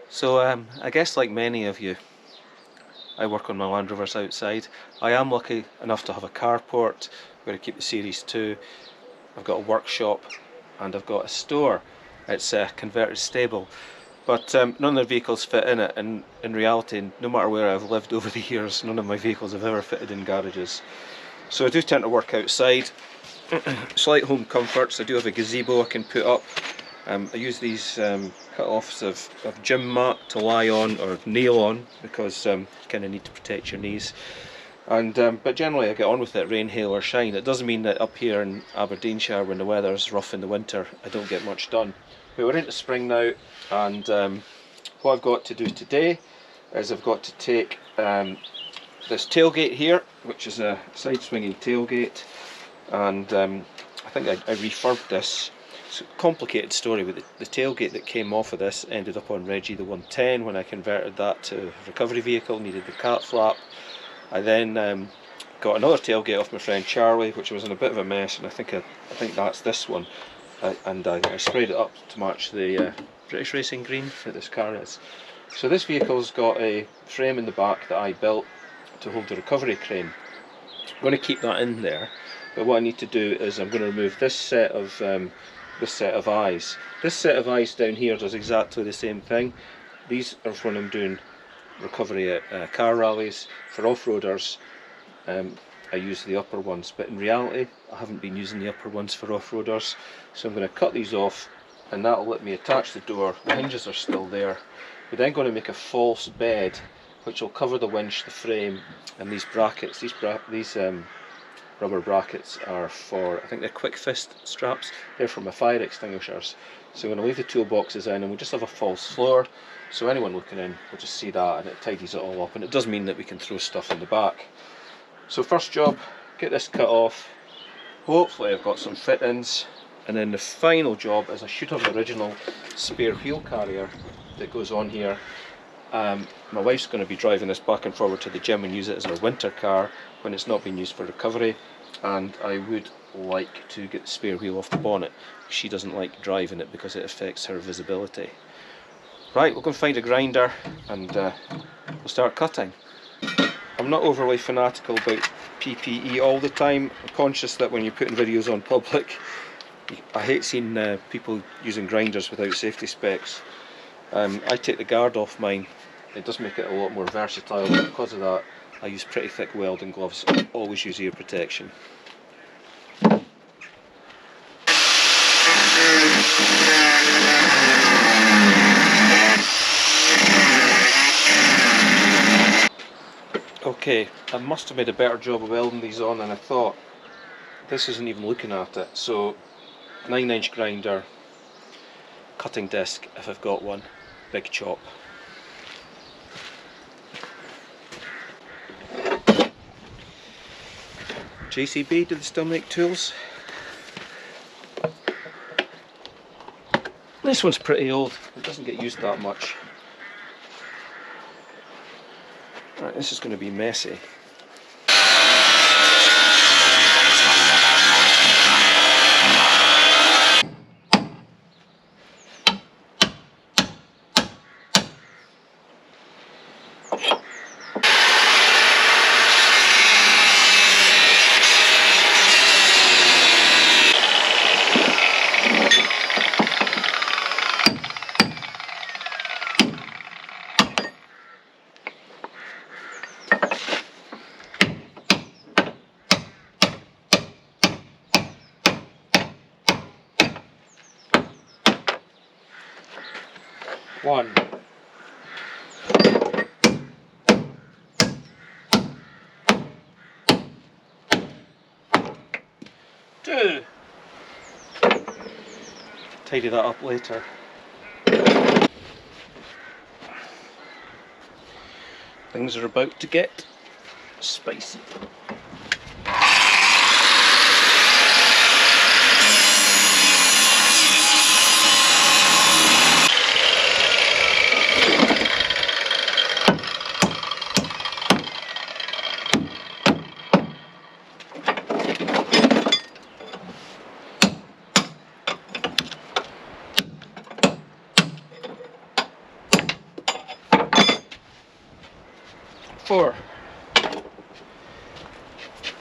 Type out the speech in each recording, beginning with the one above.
So I guess like many of you, I work on my Land Rovers outside. I am lucky enough to have a carport where I keep the Series 2. I've got a workshop and I've got a store. It's a converted stable. But none of the vehicles fit in it, and in reality, no matter where I've lived over the years, none of my vehicles have ever fitted in garages. So I do tend to work outside. Slight home comforts. I do have a gazebo I can put up. I use these cut-offs of gym mat to lie on or kneel on, because you kind of need to protect your knees. And but generally I get on with it, rain, hail or shine. It doesn't mean that up here in Aberdeenshire, when the weather's rough in the winter, I don't get much done. But we're into spring now, and what I've got to do today is I've got to take this tailgate here, which is a side swinging tailgate, and I think I refurbed this. It's a complicated story, with the tailgate that came off of this ended up on Reggie the 110 when I converted that to a recovery vehicle, needed the cat flap. I then got another tailgate off my friend Charlie, which was in a bit of a mess, and I think that's this one. And I sprayed it up to match the British racing green that this car is. So this vehicle's got a frame in the back that I built to hold the recovery crane. I'm going to keep that in there, but what I need to do is I'm going to remove this set of eyes. This set of eyes down here does exactly the same thing. These are when I'm doing recovery at car rallies. For off-roaders, I use the upper ones, but in reality I haven't been using the upper ones for off-roaders, so I'm going to cut these off, and that'll let me attach the door. The hinges are still there. We're then going to make a false bed which will cover the winch, the frame, and these brackets. These rubber brackets are for, I think they're quick fist straps. They're for my fire extinguishers. So I'm going to leave the toolboxes in, and we'll just have a false floor, so anyone looking in will just see that, and it tidies it all up, and it does mean that we can throw stuff in the back. So first job, get this cut off. Hopefully I've got some fittings, and then the final job is I should have an original spare wheel carrier that goes on here. My wife's going to be driving this back and forward to the gym and use it as her winter car when it's not being used for recovery, and I would like to get the spare wheel off the bonnet. She doesn't like driving it because it affects her visibility. Right, we're going to find a grinder and we'll start cutting. I'm not overly fanatical about PPE all the time. I'm conscious that when you're putting videos on public, I hate seeing people using grinders without safety specs. I take the guard off mine. It does make it a lot more versatile, but because of that I use pretty thick welding gloves. Always use ear protection. Okay, I must have made a better job of welding these on than I thought. This isn't even looking at it. So 9-inch grinder, cutting disc if I've got one, big chop. JCB, do they still make tools? This one's pretty old, it doesn't get used that much. Right, this is going to be messy. One. Two. Tidy that up later. Things are about to get spicy. 4.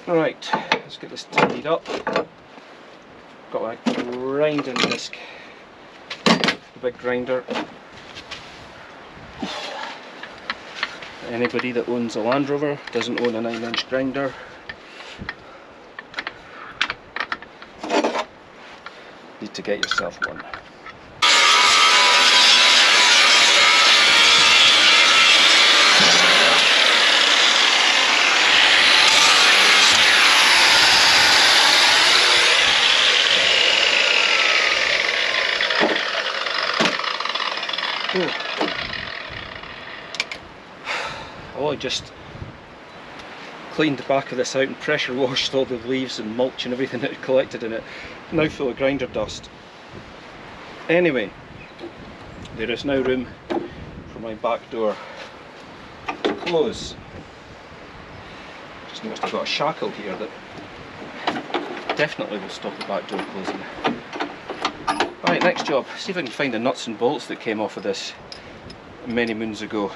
Right, let's get this tidied up. Got my grinding disc, the big grinder. Anybody that owns a Land Rover doesn't own a 9-inch grinder. Need to get yourself one. Oh, I just cleaned the back of this out and pressure washed all the leaves and mulch and everything that had collected in it. Now full of grinder dust. Anyway, there is now room for my back door to close. Just noticed I've got a shackle here that definitely will stop the back door closing. Right, next job, see if I can find the nuts and bolts that came off of this many moons ago.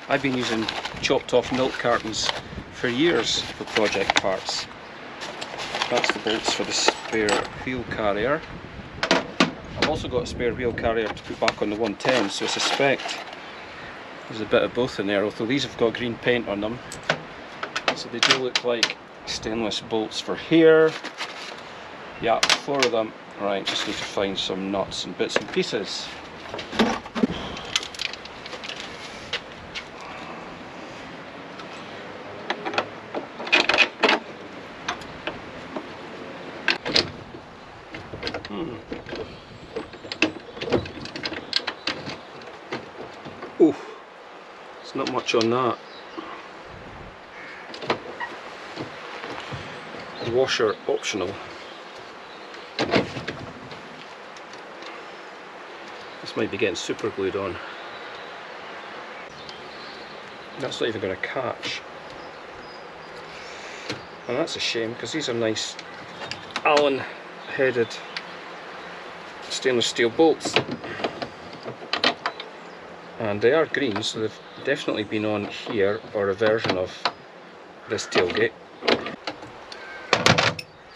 I've been using chopped off milk cartons for years for project parts. That's the bolts for the spare wheel carrier. I've also got a spare wheel carrier to put back on the 110, so I suspect there's a bit of both in there, although these have got green paint on them. So they do look like stainless bolts for here. Yeah, 4 of them. Right, just need to find some nuts and bits and pieces. Oh, there's not much on that. Washer optional. This might be getting super glued on. That's not even going to catch. And that's a shame, because these are nice Allen headed stainless steel bolts. And they are green, so they've definitely been on here, or a version of this tailgate.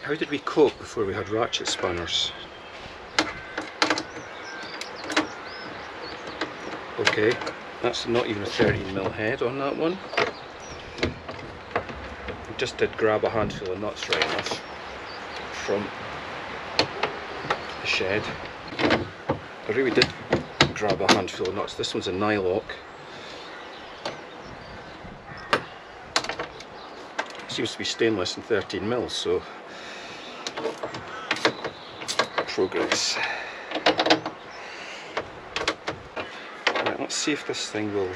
How did we cope before we had ratchet spanners? Okay, that's not even a 13mm head on that one. I just did grab a handful of nuts right enough from the shed. I really did grab a handful of nuts. This one's a nylock. Seems to be stainless and 13mm, so progress. Right, let's see if this thing will.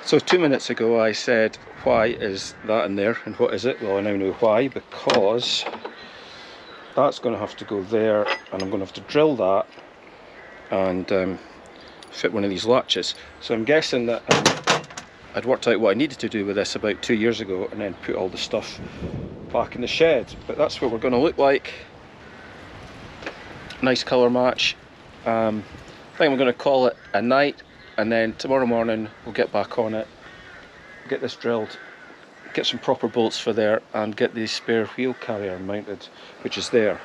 So 2 minutes ago I said, why is that in there, and what is it? Well, I now know why, because that's going to have to go there, and I'm going to have to drill that and fit one of these latches. So I'm guessing that I'd worked out what I needed to do with this about 2 years ago, and then put all the stuff back in the shed. But that's what we're going to look like. Nice colour match. I think we're going to call it a night, and then tomorrow morning we'll get back on it, get this drilled, get some proper bolts for there, and get the spare wheel carrier mounted, which is there.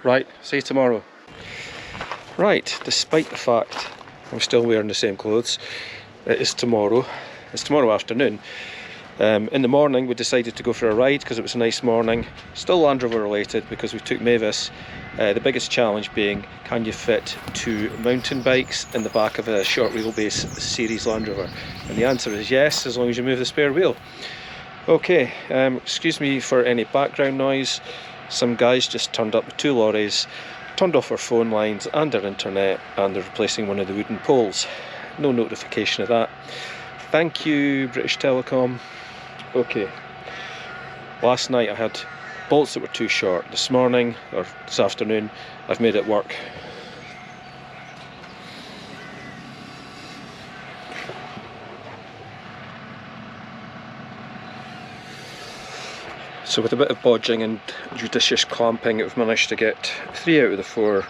Right, see you tomorrow. Right, despite the fact I'm still wearing the same clothes, it is tomorrow. It's tomorrow afternoon. In the morning we decided to go for a ride because it was a nice morning. Still Land Rover related because we took Mavis. The biggest challenge being, can you fit 2 mountain bikes in the back of a short wheelbase series Land Rover? And the answer is yes, as long as you move the spare wheel. Okay, excuse me for any background noise. Some guys just turned up with 2 lorries, turned off our phone lines and our internet, and they're replacing one of the wooden poles. No notification of that. Thank you, British Telecom. Okay, last night I had bolts that were too short. This morning, or this afternoon, I've made it work. So with a bit of bodging and judicious clamping, we've managed to get 3 out of the 4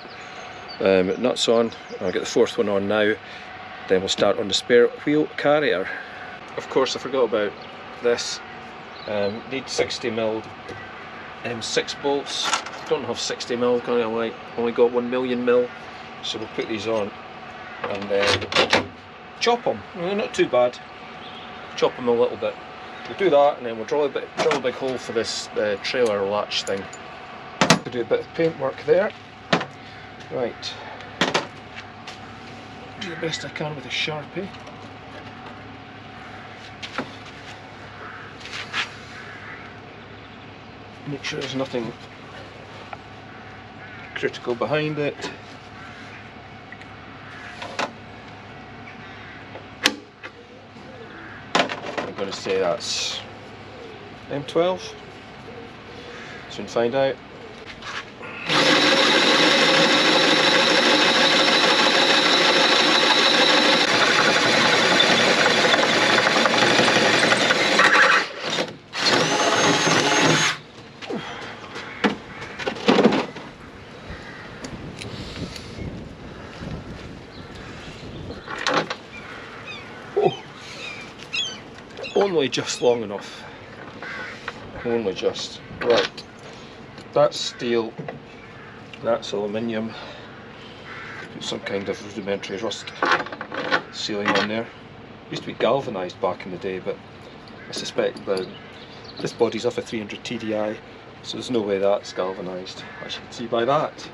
nuts on. I'll get the 4th one on now, then we'll start on the spare wheel carrier. Of course I forgot about this. Need 60mm M6 bolts. Don't have 60mm, kind of like only got 1,000,000 so we'll put these on and then chop them. Well, not too bad. Chop them a little bit. We'll do that and then we'll drill a big hole for this trailer latch thing. We'll do a bit of paint work there. Right. Do the best I can with a Sharpie. Make sure there's nothing critical behind it. I'm going to say that's M12. Soon find out. Only just long enough. Only just. Right. That's steel. That's aluminium. Put some kind of rudimentary rust sealing on there. Used to be galvanised back in the day, but I suspect that this body's off a 300 TDI, so there's no way that's galvanised, as you can see by that.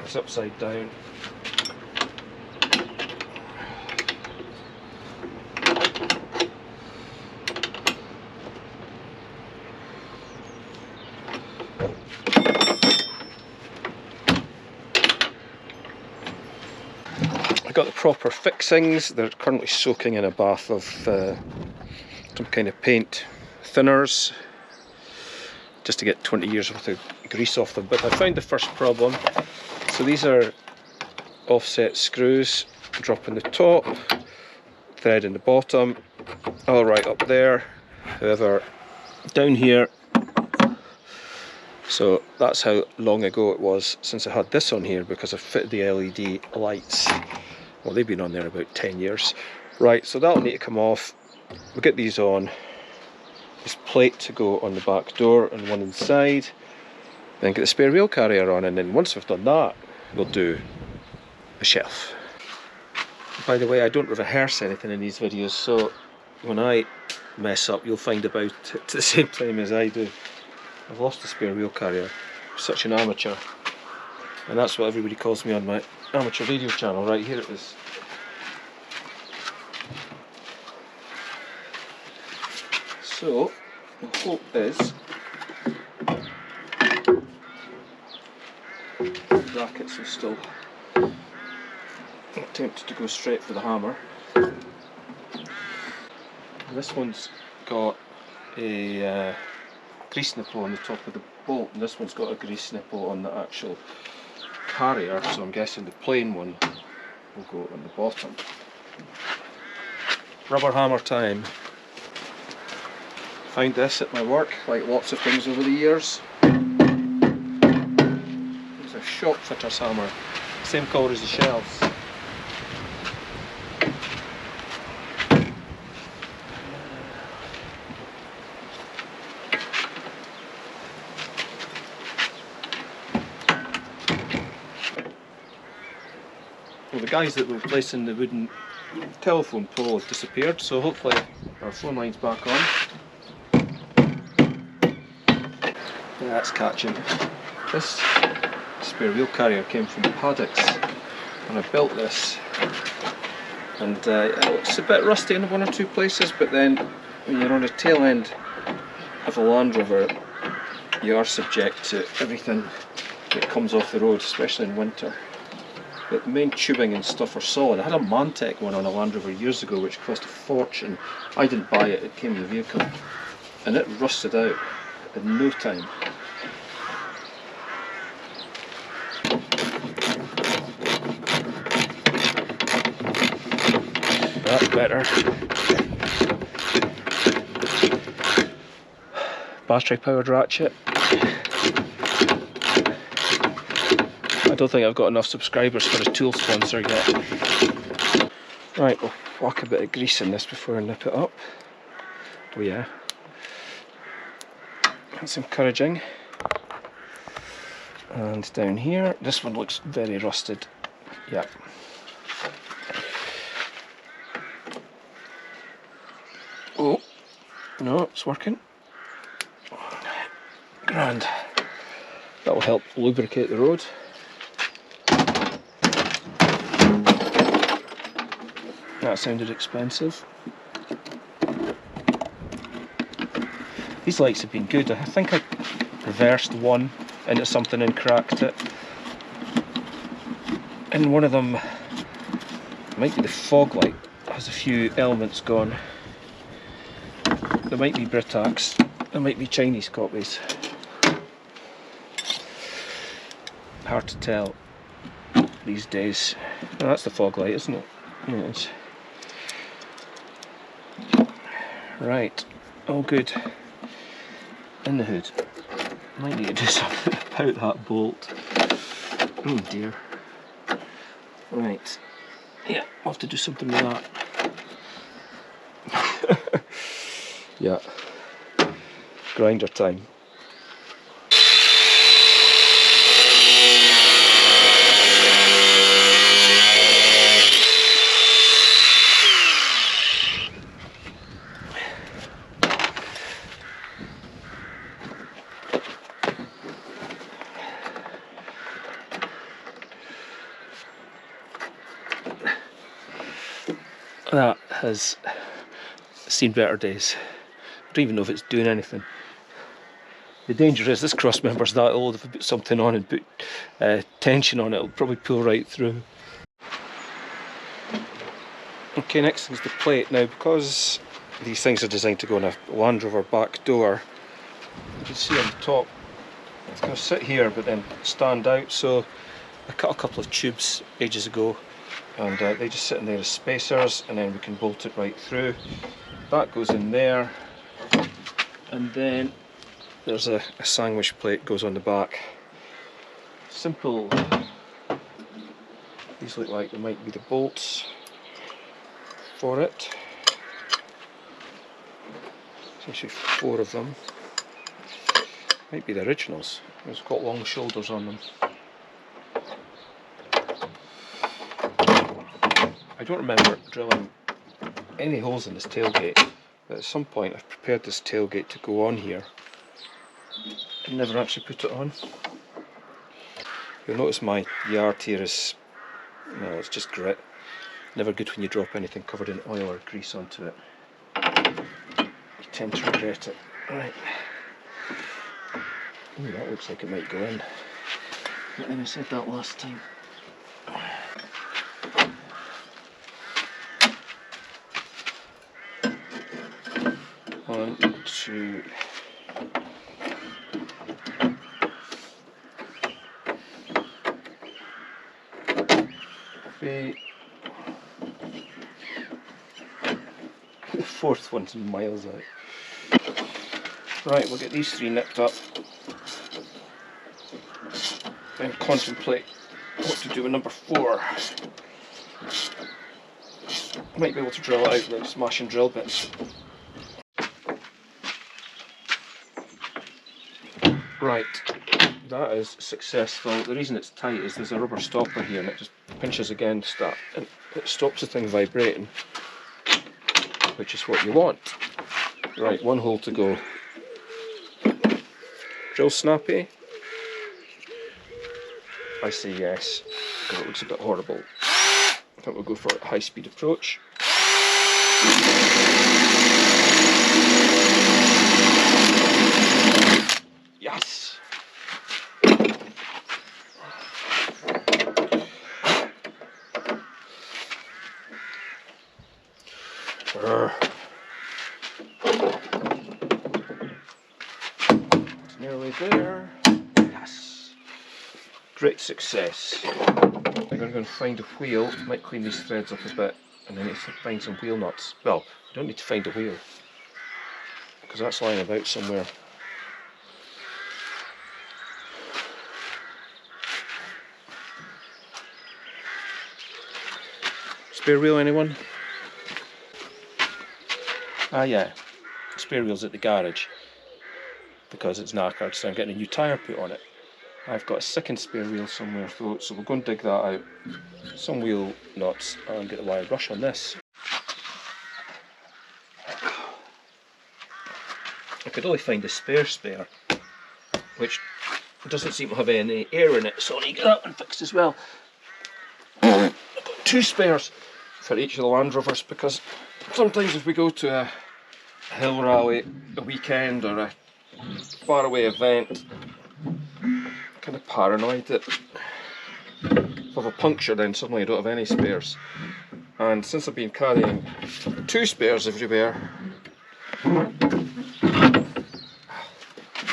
It's upside down. I got the proper fixings. They're currently soaking in a bath of some kind of paint thinners, just to get 20 years worth of grease off them. But I found the first problem. So these are offset screws, drop in the top, thread in the bottom, all right up there. However, down here, so that's how long ago it was since I had this on here, because I fitted the LED lights. Well, they've been on there about 10 years. Right, so that'll need to come off. We'll get these on. This plate to go on the back door and one inside. Then get the spare wheel carrier on, and then once we've done that, we'll do a shelf. By the way, I don't rehearse anything in these videos, so when I mess up, you'll find about it at the same time as I do. I've lost the spare wheel carrier. I'm such an amateur. And that's what everybody calls me on my amateur radio channel. Right, here it is. So, the hope is brackets are still not tempted to go straight for the hammer. This one's got a grease nipple on the top of the bolt, and this one's got a grease nipple on the actual carrier, so I'm guessing the plain one will go on the bottom. Rubber hammer time. Found this at my work, like lots of things over the years. It's a shop fitter's hammer, same colour as the shelves. Well, the guys that were replacing the wooden telephone pole have disappeared, so hopefully our phone line's back on. Yeah, that's catching. This spare wheel carrier came from Paddocks, and I built this, and it's a bit rusty in one or two places, but then when you're on the tail end of a Land Rover, you are subject to everything that comes off the road, especially in winter. But the main tubing and stuff are solid. I had a Mantec one on a Land Rover years ago which cost a fortune. I didn't buy it, it came in the vehicle. And it rusted out in no time. That's better. Battery powered ratchet. I don't think I've got enough subscribers for a tool sponsor yet. Right, we'll whack a bit of grease in this before I nip it up. Oh yeah. That's encouraging. And down here, this one looks very rusted. Yeah. Oh, no, it's working. Grand. That will help lubricate the road. That sounded expensive. These lights have been good. I think I reversed one into something and cracked it. And one of them, might be the fog light, has a few elements gone. There might be Britax, there might be Chinese copies. Hard to tell these days. Oh, that's the fog light, isn't it? Yeah, it is. Right, all good. In the hood. Might need to do something about that bolt. Oh dear. Right. Yeah, I'll have to do something with that. Yeah. Grinder time. That has seen better days. I don't even know if it's doing anything. The danger is this cross member's that old. If I put something on and put tension on it, it'll probably pull right through. Okay, next thing's the plate. Now, because these things are designed to go in a Land Rover back door, you can see on the top it's going to sit here but then stand out. So I cut a couple of tubes ages ago, and they just sit in there as spacers, and then we can bolt it right through. That goes in there, and then there's a sandwich plate goes on the back. Simple. These look like they might be the bolts for it. There's actually 4 of them. Might be the originals. It's got long shoulders on them. I don't remember drilling any holes in this tailgate, but at some point I've prepared this tailgate to go on here and never actually put it on. You'll notice my yard here is, well, it's just grit. Never good when you drop anything covered in oil or grease onto it. You tend to regret it. Right. Ooh, that looks like it might go in. But then I said that last time. One, two. Three. The 4th one's miles out. Right, we'll get these 3 nipped up. Then contemplate what to do with number 4. Might be able to drill it out without smashing drill bits. Right, that is successful. The reason it's tight is there's a rubber stopper here and it just pinches against that and it stops the thing vibrating, which is what you want. Right, 1 hole to go. Drill snappy? I say yes, because it looks a bit horrible. I think we'll go for a high speed approach. Yes! It's nearly there. Yes! Great success. I'm going to go and find a wheel, might clean these threads up a bit, and I need to find some wheel nuts. Well, I don't need to find a wheel, because that's lying about somewhere. Spare wheel, anyone? Ah yeah, spare wheel's at the garage, because it's knackered, so I'm getting a new tyre put on it. I've got a second spare wheel somewhere though, so we'll go and dig that out. Some wheel nuts and get the wire brush on this. I could only find a spare, which doesn't seem to have any air in it, so I need to get that one fixed as well. I've got 2 spares for each of the Land Rovers, because sometimes if we go to a hill rally, a weekend or a faraway event, I'm kind of paranoid that if I have a puncture then suddenly I don't have any spares. And since I've been carrying 2 spares everywhere,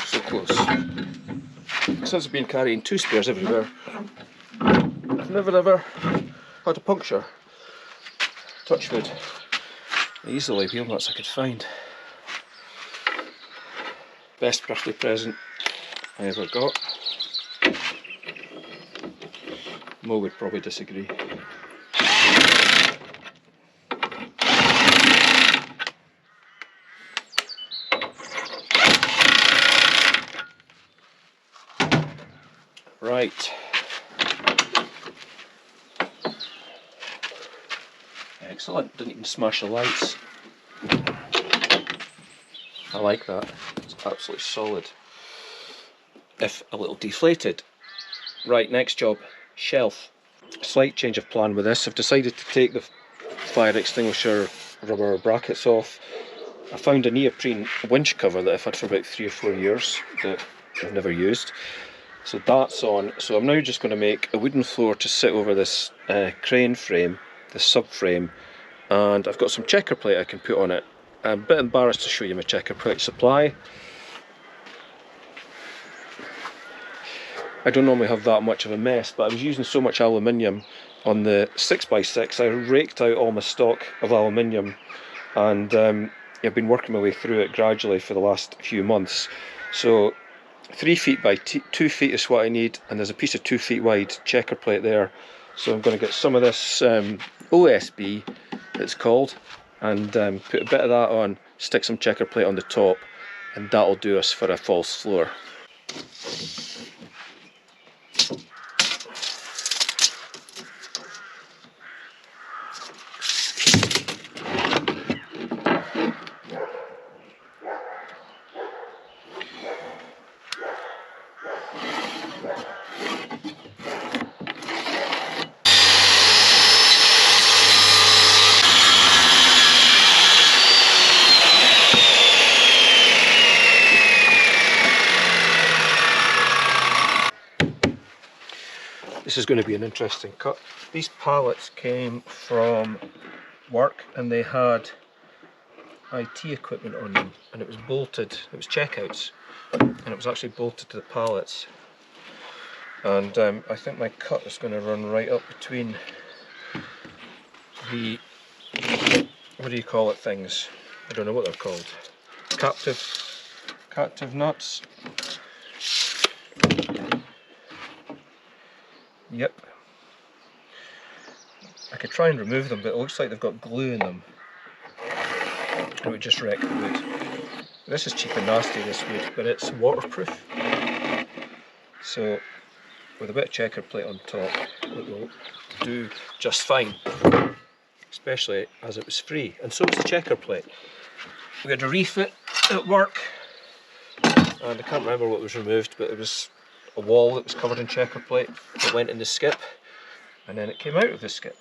so close. Since I've been carrying 2 spares everywhere, I've never ever had a puncture. Touch wood. These are the only wheel nuts I could find. Best birthday present I ever got. Mo would probably disagree. Right. Excellent, didn't even smash the lights. I like that, it's absolutely solid. If a little deflated. Right, next job, shelf. Slight change of plan with this. I've decided to take the fire extinguisher rubber brackets off. I found a neoprene winch cover that I've had for about 3 or 4 years that I've never used. So that's on. So I'm now just going to make a wooden floor to sit over this crane frame, this subframe, and I've got some checker plate I can put on it. I'm a bit embarrassed to show you my checker plate supply. I don't normally have that much of a mess, but I was using so much aluminium on the 6x6, I raked out all my stock of aluminium, and I've been working my way through it gradually for the last few months. So 3 feet by 2 feet is what I need, and there's a piece of 2 feet wide checker plate there. So I'm going to get some of this OSB, it's called, and put a bit of that on, stick some checker plate on the top, and that'll do us for a false floor. This is going to be an interesting cut. These pallets came from work and they had IT equipment on them, and it was bolted, it was checkouts, and it was actually bolted to the pallets. And I think my cut is going to run right up between the, what do you call it, things? I don't know what they're called. Captive nuts. Yep. I could try and remove them, but it looks like they've got glue in them. It would just wreck the wood. This is cheap and nasty, this wood, but it's waterproof. So with a bit of checker plate on top, it will do just fine. Especially as it was free, and so was the checker plate. We had a refit at work, and I can't remember what was removed, but it was a wall that was covered in checker plate that went in the skip, and then it came out of the skip.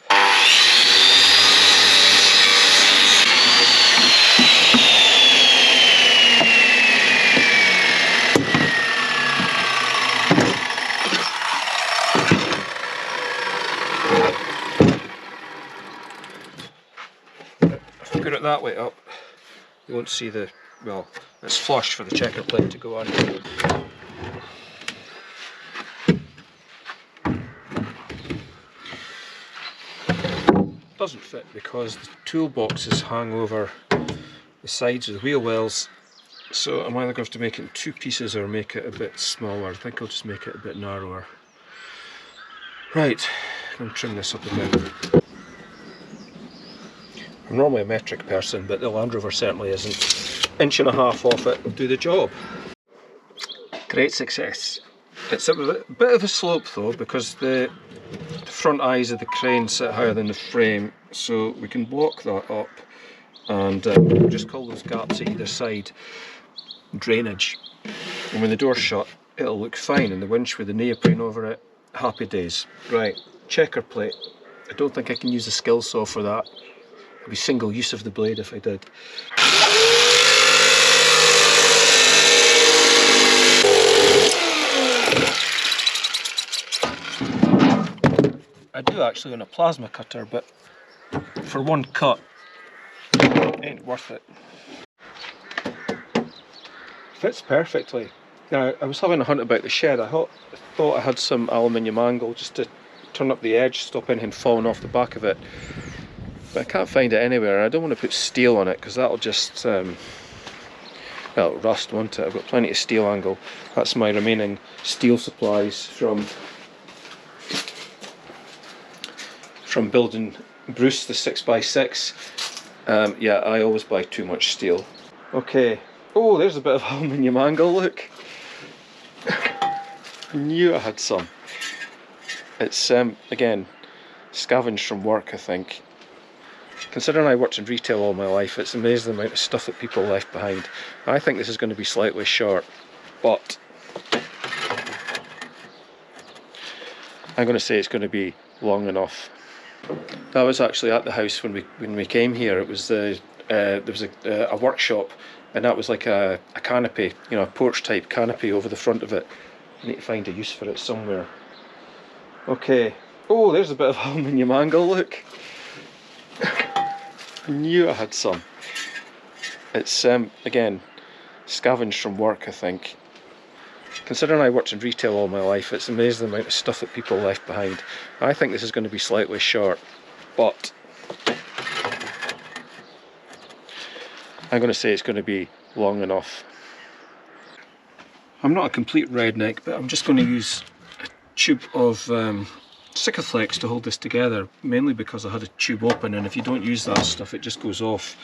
If I put it that way up, you won't see the, well, it's flush for the checker plate to go on. doesn't fit because the toolboxes hang over the sides of the wheel wells, so I'm either going to have to make it in two pieces or make it a bit smaller. I think I'll just make it a bit narrower. Right, I'm going to trim this up a bit. I'm normally a metric person, but the Land Rover certainly isn't. Inch and a half off it will do the job. Great success. It's a bit of a slope though, because the front eyes of the crane sit higher than the frame, so we can block that up and just call those gaps at either side drainage. And when the door's shut, it'll look fine, and the winch with the neoprene over it, happy days. Right, checker plate. I don't think I can use the skill saw for that. It'd be single use of the blade if I did. I do actually on a plasma cutter, but for one cut, ain't worth it. Fits perfectly. Now, I was having a hunt about the shed. I thought I had some aluminium angle just to turn up the edge, stop anything falling off the back of it. But I can't find it anywhere, and I don't want to put steel on it because that'll just, well, it'll rust, won't it? I've got plenty of steel angle. That's my remaining steel supplies from building Bruce the 6x6. Yeah, I always buy too much steel. Okay. Oh, there's a bit of aluminium angle, look. I knew I had some. It's, again, scavenged from work, I think. Considering I worked in retail all my life, it's amazing the amount of stuff that people left behind. I think this is going to be slightly short, but I'm going to say it's going to be long enough. I was actually at the house when we came here. It was there was a workshop, and that was like a canopy, you know, a porch type canopy over the front of it. I need to find a use for it somewhere. Okay. Oh, there's a bit of aluminium angle, look. I knew I had some. It's, again, scavenged from work, I think. Considering I worked in retail all my life, it's amazing the amount of stuff that people left behind. I think this is going to be slightly short, but I'm going to say it's going to be long enough. I'm not a complete redneck, but I'm just going to use a tube of Sikaflex to hold this together, mainly because I had a tube open, and if you don't use that stuff it just goes off.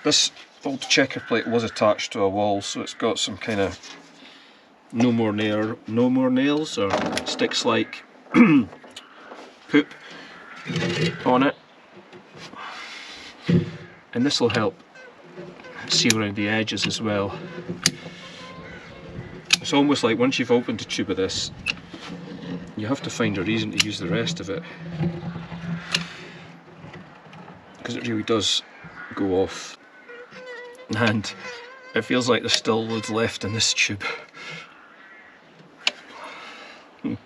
This old checker plate was attached to a wall, so it's got some kind of no more nails or sticks like poop on it, and this will help seal around the edges as well. It's almost like once you've opened a tube of this, you have to find a reason to use the rest of it, because it really does go off, and it feels like there's still loads left in this tube.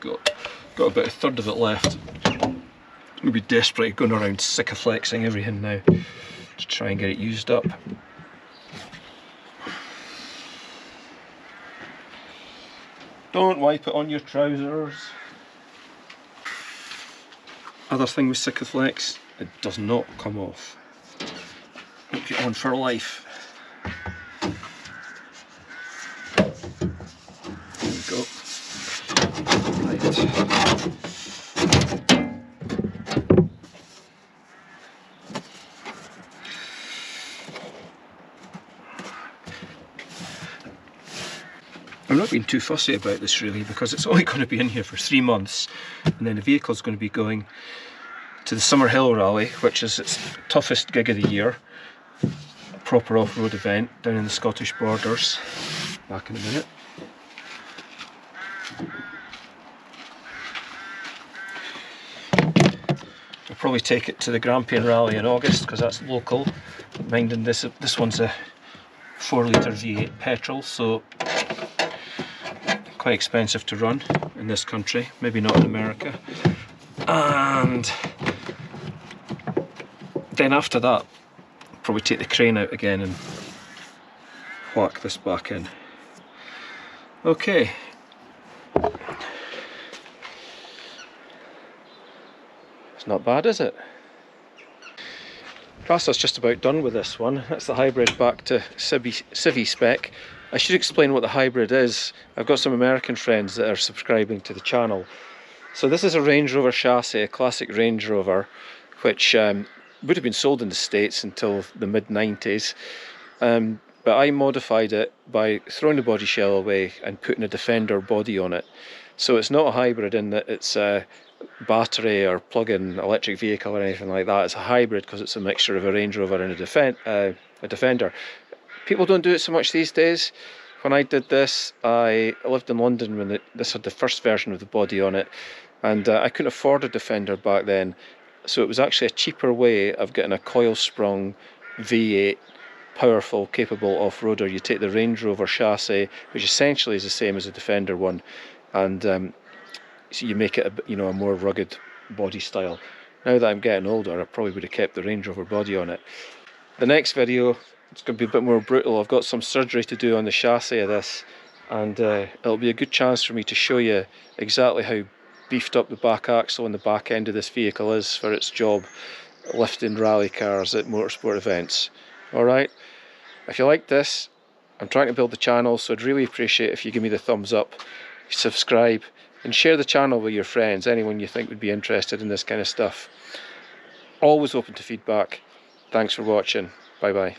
Got about a third of it left. I'm going to be desperate going around Sikaflexing everything now to try and get it used up. Don't wipe it on your trousers. Other thing with Sikaflex, it does not come off. Keep it on for life. There we go. Right. I'm not being too fussy about this really, because it's only going to be in here for 3 months, and then the vehicle's going to be going to the Summer Hill Rally, which is its toughest gig of the year. A proper off-road event down in the Scottish borders. Back in a minute. I'll probably take it to the Grampian Rally in August, because that's local. Minding this one's a 4-litre V8 petrol, so quite expensive to run in this country, maybe not in America. And then after that, probably take the crane out again and whack this back in. Okay. It's not bad, is it? Process just about done with this one. That's the hybrid back to Civi spec. I should explain what the hybrid is. I've got some American friends that are subscribing to the channel. So this is a Range Rover chassis, a classic Range Rover, which would have been sold in the States until the mid-90s. But I modified it by throwing the body shell away and putting a Defender body on it. So it's not a hybrid in that it's a battery or plug-in electric vehicle or anything like that. It's a hybrid because it's a mixture of a Range Rover and a Defender. People don't do it so much these days. When I did this, I lived in London when this had the first version of the body on it, and I couldn't afford a Defender back then, so it was actually a cheaper way of getting a coil-sprung V8 powerful, capable off-roader. You take the Range Rover chassis, which essentially is the same as a Defender one, and so you make it a more rugged body style. Now that I'm getting older, I probably would have kept the Range Rover body on it. The next video, it's going to be a bit more brutal. I've got some surgery to do on the chassis of this, and it'll be a good chance for me to show you exactly how beefed up the back axle and the back end of this vehicle is for its job lifting rally cars at motorsport events. Alright, if you like this, I'm trying to build the channel, so I'd really appreciate if you give me the thumbs up, subscribe, and share the channel with your friends, anyone you think would be interested in this kind of stuff. Always open to feedback. Thanks for watching. Bye bye.